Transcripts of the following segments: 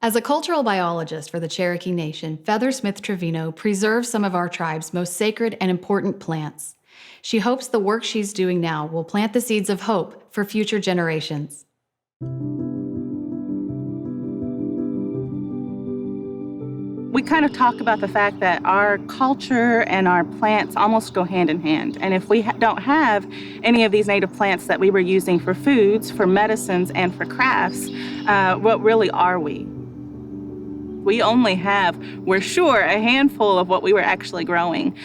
As a cultural biologist for the Cherokee Nation, Smith-Trevino preserves some of our tribe's most sacred and important plants. She hopes the work she's doing now will plant the seeds of hope for future generations. We kind of talk about the fact that our culture and our plants almost go hand in hand. And if we don't have any of these native plants that we were using for foods, for medicines, and for crafts, what really are we? We only have, we're sure, a handful of what we were actually growing.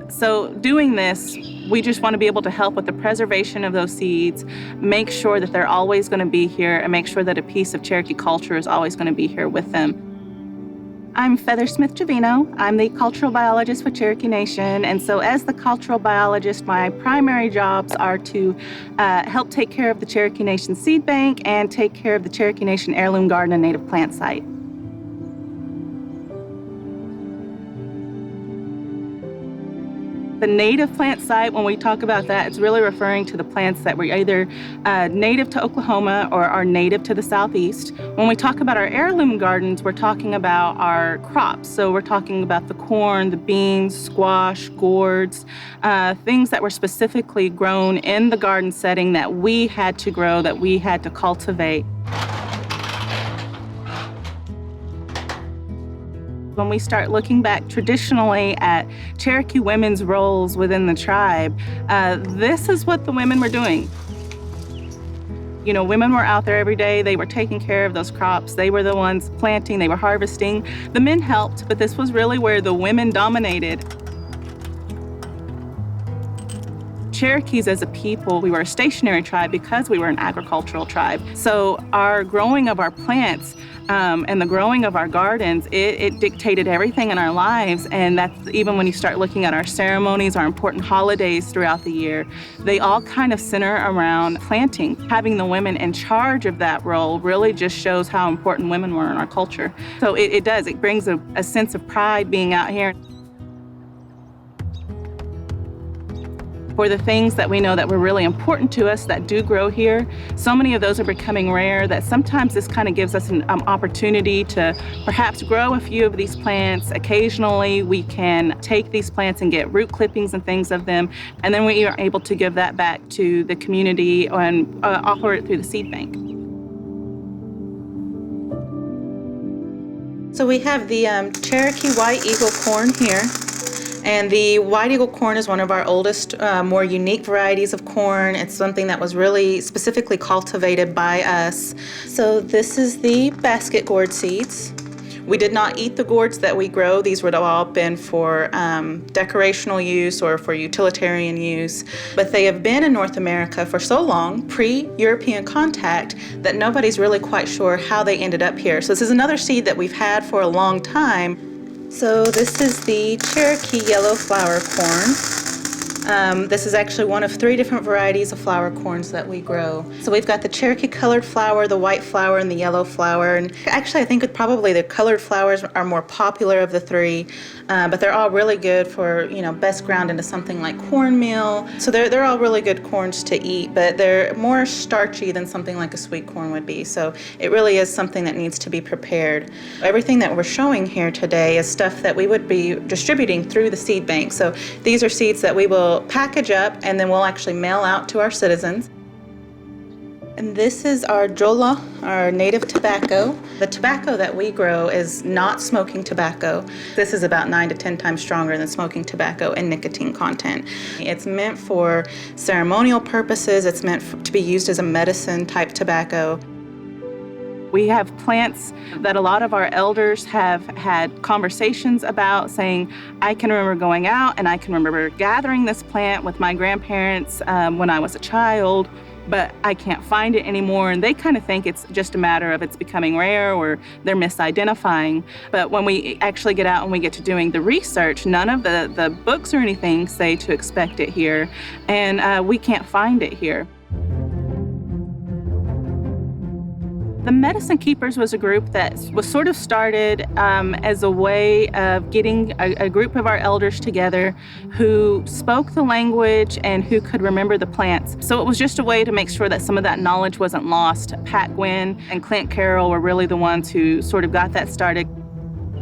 So doing this, we just want to be able to help with the preservation of those seeds, make sure that they're always going to be here, and make sure that a piece of Cherokee culture is always going to be here with them. I'm Smith-Trevino. I'm the cultural biologist for Cherokee Nation, and so as the cultural biologist, my primary jobs are to help take care of the Cherokee Nation seed bank and take care of the Cherokee Nation heirloom garden and native plant site. The native plant site, when we talk about that, it's really referring to the plants that were either native to Oklahoma or are native to the Southeast. When we talk about our heirloom gardens, we're talking about our crops. So we're talking about the corn, the beans, squash, gourds, things that were specifically grown in the garden setting that we had to grow, that we had to cultivate. When we start looking back traditionally at Cherokee women's roles within the tribe, this is what the women were doing. You know, women were out there every day. They were taking care of those crops. They were the ones planting, they were harvesting. The men helped, but this was really where the women dominated. Cherokees as a people, we were a stationary tribe because we were an agricultural tribe. So our growing of our plants and the growing of our gardens, it dictated everything in our lives. And that's even when you start looking at our ceremonies, our important holidays throughout the year, they all kind of center around planting. Having the women in charge of that role really just shows how important women were in our culture. So it does, it brings a sense of pride being out here. For the things that we know that were really important to us that do grow here, so many of those are becoming rare that sometimes this kind of gives us an opportunity to perhaps grow a few of these plants. Occasionally we can take these plants and get root clippings and things of them, and then we are able to give that back to the community and offer it through the seed bank. So we have the Cherokee White Eagle corn here. And the White Eagle corn is one of our oldest, more unique varieties of corn. It's something that was really specifically cultivated by us. So this is the basket gourd seeds. We did not eat the gourds that we grow. These would have all been for decorational use or for utilitarian use. But they have been in North America for so long, pre-European contact, that nobody's really quite sure how they ended up here. So this is another seed that we've had for a long time. So this is the Cherokee yellow flower corn. This is actually one of 3 different varieties of flower corns that we grow. So we've got the Cherokee colored flower, the white flower, and the yellow flower. And actually I think probably the colored flowers are more popular of the 3, but they're all really good for, you know, best ground into something like cornmeal. So they're all really good corns to eat, but they're more starchy than something like a sweet corn would be. So it really is something that needs to be prepared. Everything that we're showing here today is stuff that we would be distributing through the seed bank. So these are seeds that we will package up and then we'll actually mail out to our citizens. And this is our jola, our native tobacco. The tobacco that we grow is not smoking tobacco. This is about 9 to 10 times stronger than smoking tobacco in nicotine content. It's meant for ceremonial purposes. It's meant to be used as a medicine type tobacco. We have plants that a lot of our elders have had conversations about, saying, I can remember going out and I can remember gathering this plant with my grandparents when I was a child, but I can't find it anymore. And they kind of think it's just a matter of it's becoming rare or they're misidentifying. But when we actually get out and we get to doing the research, none of the books or anything say to expect it here, and we can't find it here. The Medicine Keepers was a group that was sort of started as a way of getting a group of our elders together who spoke the language and who could remember the plants. So it was just a way to make sure that some of that knowledge wasn't lost. Pat Gwynn and Clint Carroll were really the ones who sort of got that started.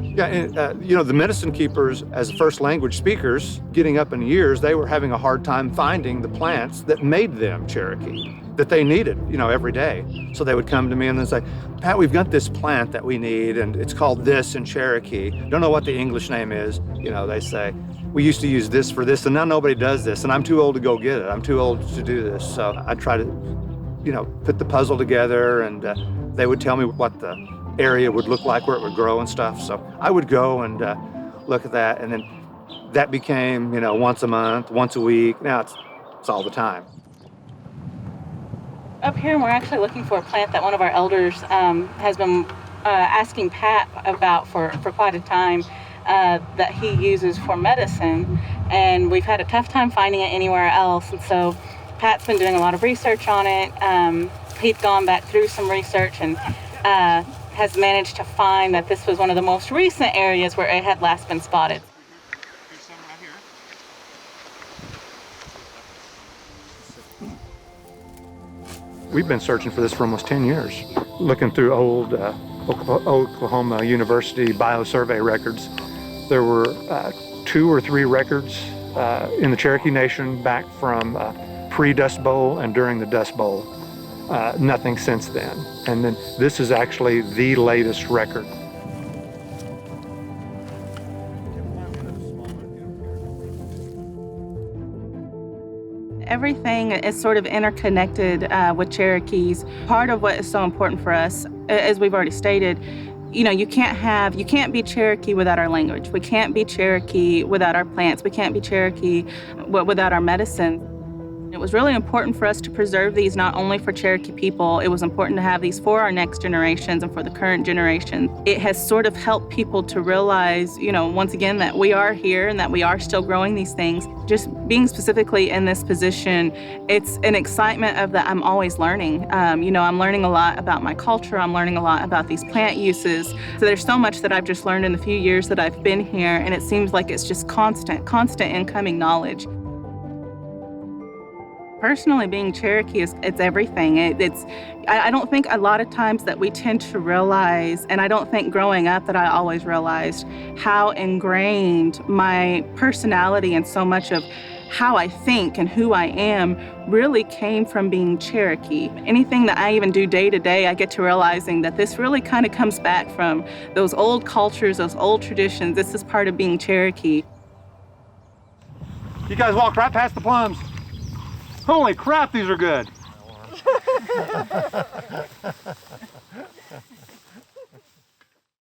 Yeah, and, the Medicine Keepers, as first language speakers, getting up in years, they were having a hard time finding the plants that made them Cherokee, that they needed, every day. So they would come to me and they'd say, Pat, we've got this plant that we need, and it's called this in Cherokee. Don't know what the English name is. They say, we used to use this for this, and now nobody does this, and I'm too old to go get it. I'm too old to do this. So I try to, put the puzzle together, and they would tell me what the area would look like, where it would grow and stuff. So I would go and look at that, and then that became, once a month, once a week. Now it's all the time. Up here, we're actually looking for a plant that one of our elders has been asking Pat about for quite a time that he uses for medicine, and we've had a tough time finding it anywhere else. And so Pat's been doing a lot of research on it. He's gone back through some research and has managed to find that this was one of the most recent areas where it had last been spotted. We've been searching for this for almost 10 years, looking through old Oklahoma University biosurvey records. There were 2 or 3 records in the Cherokee Nation back from pre-Dust Bowl and during the Dust Bowl. Nothing since then. And then this is actually the latest record. Everything is sort of interconnected with Cherokees. Part of what is so important for us, as we've already stated, you can't be Cherokee without our language. We can't be Cherokee without our plants. We can't be Cherokee without our medicine. It was really important for us to preserve these not only for Cherokee people, it was important to have these for our next generations and for the current generation. It has sort of helped people to realize, once again, that we are here and that we are still growing these things. Just being specifically in this position, it's an excitement of that I'm always learning. I'm learning a lot about my culture. I'm learning a lot about these plant uses. So there's so much that I've just learned in the few years that I've been here, and it seems like it's just constant incoming knowledge. Personally, being Cherokee it's everything. I don't think a lot of times that we tend to realize, and I don't think growing up that I always realized how ingrained my personality and so much of how I think and who I am really came from being Cherokee. Anything that I even do day to day, I get to realizing that this really kind of comes back from those old cultures, those old traditions. This is part of being Cherokee. You guys walked right past the plums. Holy crap, these are good.